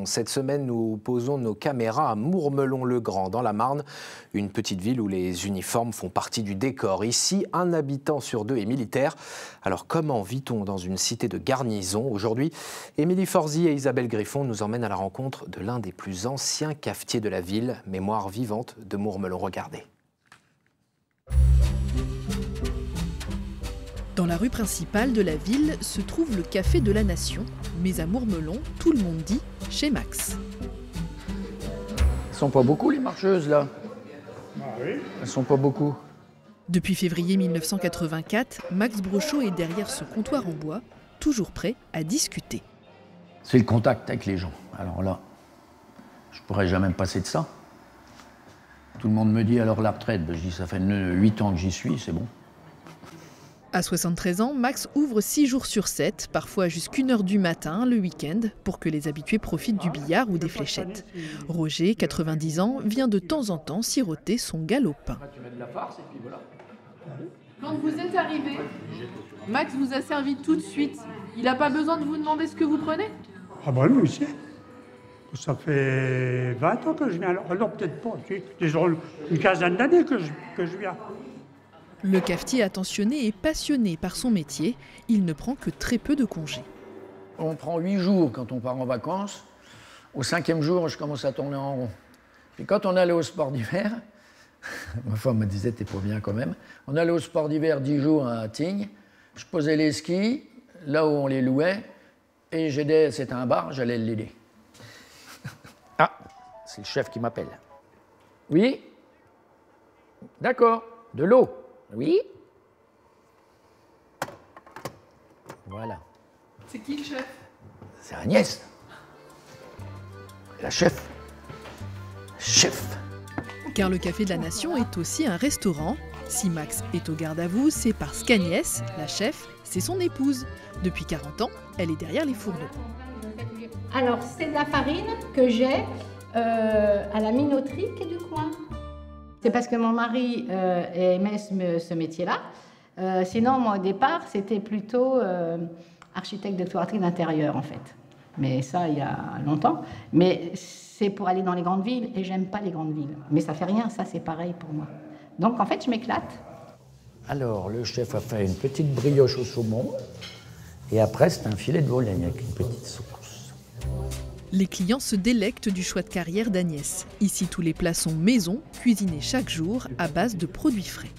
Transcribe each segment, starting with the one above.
Cette semaine, nous posons nos caméras à Mourmelon-le-Grand, dans la Marne, une petite ville où les uniformes font partie du décor. Ici, un habitant sur deux est militaire. Alors comment vit-on dans une cité de garnison? Aujourd'hui, Émilie Forzi et Isabelle Griffon nous emmènent à la rencontre de l'un des plus anciens cafetiers de la ville, mémoire vivante de Mourmelon. Regardez. Dans la rue principale de la ville se trouve le Café de la Nation, mais à Mourmelon, tout le monde dit chez Max. Elles sont pas beaucoup les marcheuses là. Ah oui. Elles sont pas beaucoup. Depuis février 1984, Max Brochot est derrière son comptoir en bois, toujours prêt à discuter. C'est le contact avec les gens. Alors là, je pourrais jamais me passer de ça. Tout le monde me dit alors la retraite. Je dis ça fait 8 ans que j'y suis, c'est bon. À 73 ans, Max ouvre 6 jours sur 7, parfois jusqu'à 1h du matin, le week-end, pour que les habitués profitent du billard ou des fléchettes. Roger, 90 ans, vient de temps en temps siroter son galopin. Quand vous êtes arrivé, Max vous a servi tout de suite. Il n'a pas besoin de vous demander ce que vous prenez? Ah ben oui, c'est. Ça fait 20 ans que je viens. Alors peut-être pas. Disons une quinzaine d'années que je viens. Le cafetier attentionné et passionné par son métier, il ne prend que très peu de congés. On prend 8 jours quand on part en vacances. Au 5e jour, je commence à tourner en rond. Puis quand on allait au sport d'hiver, ma femme me disait, t'es pas bien quand même. On allait au sport d'hiver 10 jours à Tignes. Je posais les skis là où on les louait et j'aidais, c'était un bar, j'allais l'aider. Ah, c'est le chef qui m'appelle. Oui? D'accord, de l'eau. Oui? Voilà. C'est qui le chef? C'est Agnès. La chef. Chef. Car le Café de la Nation est aussi un restaurant. Si Max est au garde à vous, c'est parce qu'Agnès, la chef, c'est son épouse. Depuis 40 ans, elle est derrière les fourneaux. Alors, c'est de la farine que j'ai à la minoterie qui est du coin. C'est parce que mon mari aimait ce métier-là. Sinon, moi, au départ, c'était plutôt architecte de toiletterie d'intérieur, en fait. Mais ça, il y a longtemps. Mais c'est pour aller dans les grandes villes, et j'aime pas les grandes villes. Mais ça fait rien, ça, c'est pareil pour moi. Donc, en fait, je m'éclate. Alors, le chef a fait une petite brioche au saumon. Et après, c'est un filet de volaille avec une petite sauce. Les clients se délectent du choix de carrière d'Agnès. Ici, tous les plats sont maison, cuisinés chaque jour à base de produits frais.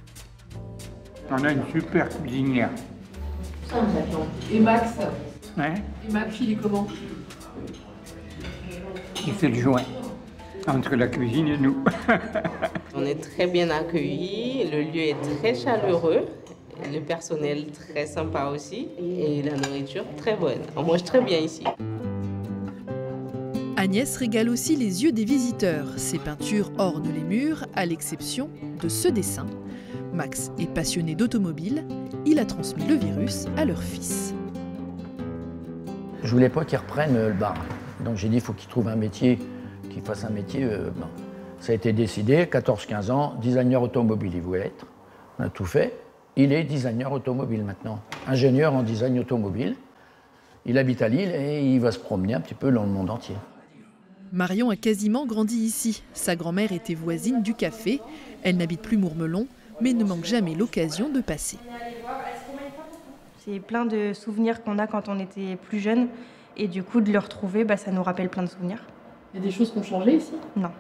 On a une super cuisinière. Et Max? Hein? Et Max, il est comment? Il fait le joint entre la cuisine et nous. On est très bien accueillis, le lieu est très chaleureux, le personnel très sympa aussi et la nourriture très bonne. On mange très bien ici. Agnès régale aussi les yeux des visiteurs. Ses peintures ornent les murs, à l'exception de ce dessin. Max est passionné d'automobile. Il a transmis le virus à leur fils. Je voulais pas qu'ils reprennent le bar. Donc j'ai dit, il faut qu'ils trouvent un métier, qu'ils fassent un métier. Bon. Ça a été décidé, 14-15 ans, designer automobile, il voulait être. On a tout fait. Il est designer automobile maintenant. Ingénieur en design automobile. Il habite à Lille et il va se promener un petit peu dans le monde entier. Marion a quasiment grandi ici. Sa grand-mère était voisine du café. Elle n'habite plus Mourmelon, mais ne manque jamais l'occasion de passer. C'est plein de souvenirs qu'on a quand on était plus jeune. Et du coup, de le retrouver, ça nous rappelle plein de souvenirs. Il y a des choses qui ont changé ici? Non.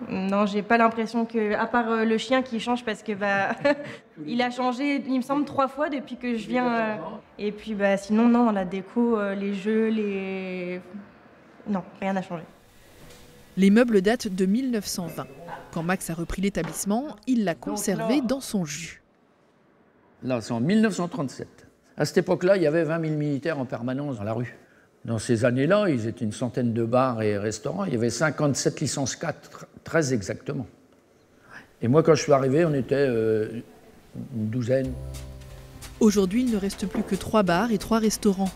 Non, j'ai pas l'impression que, à part le chien qui change parce que il a changé, il me semble, 3 fois depuis que je viens. Et puis sinon, non, la déco, les jeux, non, rien n'a changé. Les meubles datent de 1920. Quand Max a repris l'établissement, il l'a conservé dans son jus. Là, c'est en 1937. À cette époque-là, il y avait 20 000 militaires en permanence dans la rue. Dans ces années-là, ils étaient une centaine de bars et restaurants. Il y avait 57 licences 4, très exactement. Et moi, quand je suis arrivé, on était une douzaine. Aujourd'hui, il ne reste plus que 3 bars et 3 restaurants.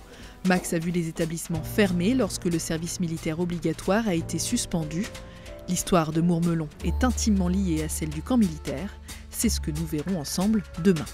Max a vu les établissements fermés lorsque le service militaire obligatoire a été suspendu. L'histoire de Mourmelon est intimement liée à celle du camp militaire. C'est ce que nous verrons ensemble demain.